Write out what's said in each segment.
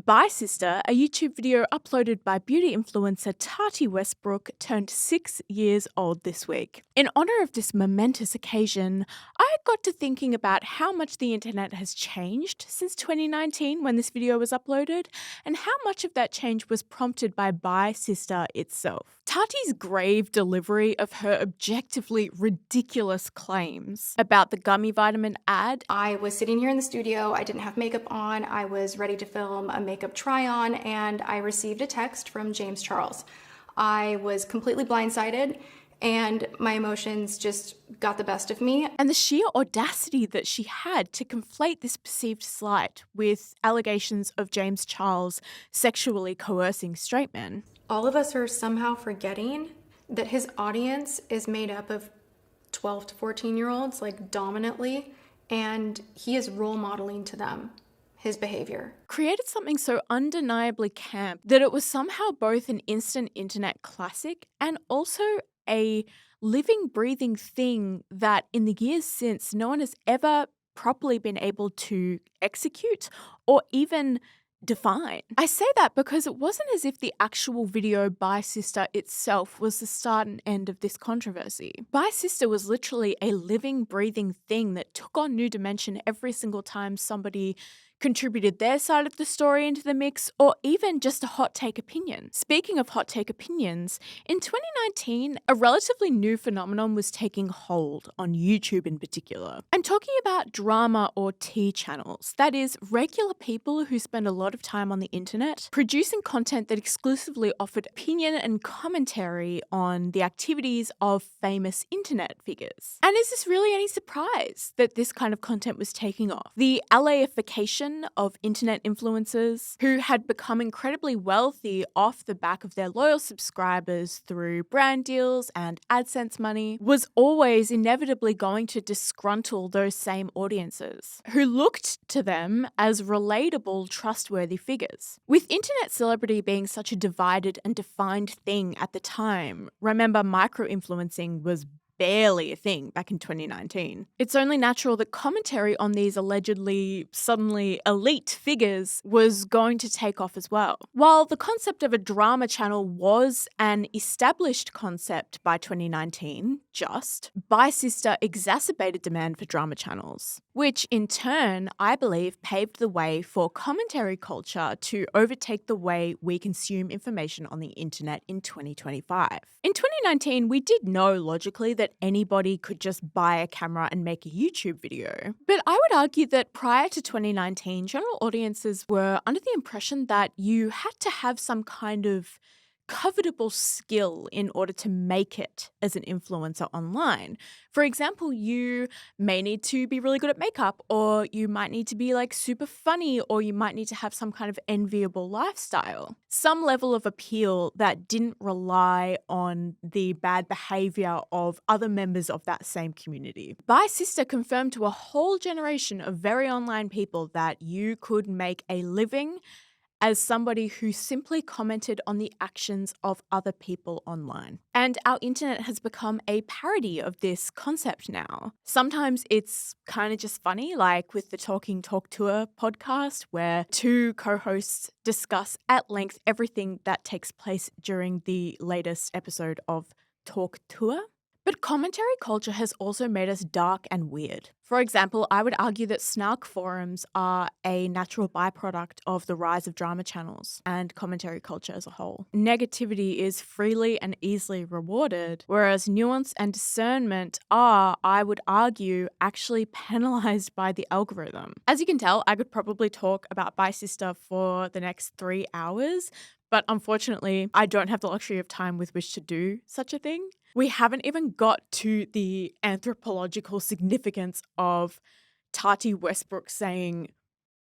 Bye Sister, a YouTube video uploaded by beauty influencer Tati Westbrook, turned 6 years old this week. In honor of this momentous occasion, I got to thinking about how much the internet has changed since 2019 when this video was uploaded, and how much of that change was prompted by Bye Sister itself. Tati's grave delivery of her objectively ridiculous claims about the gummy vitamin ad. I was sitting here in the studio, I didn't have makeup on, I was ready to film a makeup try-on, and I received a text from James Charles. I was completely blindsided, and my emotions just got the best of me. And the sheer audacity that she had to conflate this perceived slight with allegations of James Charles sexually coercing straight men. All of us are somehow forgetting that his audience is made up of 12 to 14-year-olds, like dominantly, and he is role modeling to them his behavior. Created something so undeniably camp that it was somehow both an instant internet classic and also a living, breathing thing that in the years since no one has ever properly been able to execute or even define. I say that because it wasn't as if the actual video Bye Sister itself was the start and end of this controversy. Bye Sister was literally a living, breathing thing that took on new dimension every single time somebody contributed their side of the story into the mix, or even just a hot take opinion. Speaking of hot take opinions, in 2019, a relatively new phenomenon was taking hold on YouTube in particular. I'm talking about drama or tea channels, that is, regular people who spend a lot of time on the internet producing content that exclusively offered opinion and commentary on the activities of famous internet figures. And is this really any surprise that this kind of content was taking off? The LAification of internet influencers who had become incredibly wealthy off the back of their loyal subscribers through brand deals and AdSense money was always inevitably going to disgruntle those same audiences who looked to them as relatable, trustworthy figures. With internet celebrity being such a divided and defined thing at the time, remember micro-influencing was barely a thing back in 2019. It's only natural that commentary on these allegedly suddenly elite figures was going to take off as well. While the concept of a drama channel was an established concept by 2019, Bye Sister exacerbated demand for drama channels, which in turn, I believe, paved the way for commentary culture to overtake the way we consume information on the internet in 2025. In 2019, we did know logically that anybody could just buy a camera and make a YouTube video. But I would argue that prior to 2019, general audiences were under the impression that you had to have some kind of covetable skill in order to make it as an influencer online. For example, you may need to be really good at makeup, or you might need to be like super funny, or you might need to have some kind of enviable lifestyle. Some level of appeal that didn't rely on the bad behavior of other members of that same community. Bye Sister confirmed to a whole generation of very online people that you could make a living as somebody who simply commented on the actions of other people online. And our internet has become a parody of this concept now. Sometimes it's kind of just funny, like with the Talking Talk Tour podcast, where two co-hosts discuss at length everything that takes place during the latest episode of Talk Tour. But commentary culture has also made us dark and weird. For example, I would argue that snark forums are a natural byproduct of the rise of drama channels and commentary culture as a whole. Negativity is freely and easily rewarded, whereas nuance and discernment are, I would argue, actually penalized by the algorithm. As you can tell, I could probably talk about Bye Sister for the next 3 hours, but unfortunately, I don't have the luxury of time with which to do such a thing. We haven't even got to the anthropological significance of Tati Westbrook saying,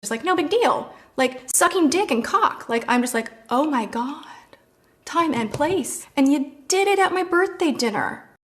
It's like, no big deal. Like, sucking dick and cock. Like, I'm just like, oh my God. Time and place. And you did it at my birthday dinner.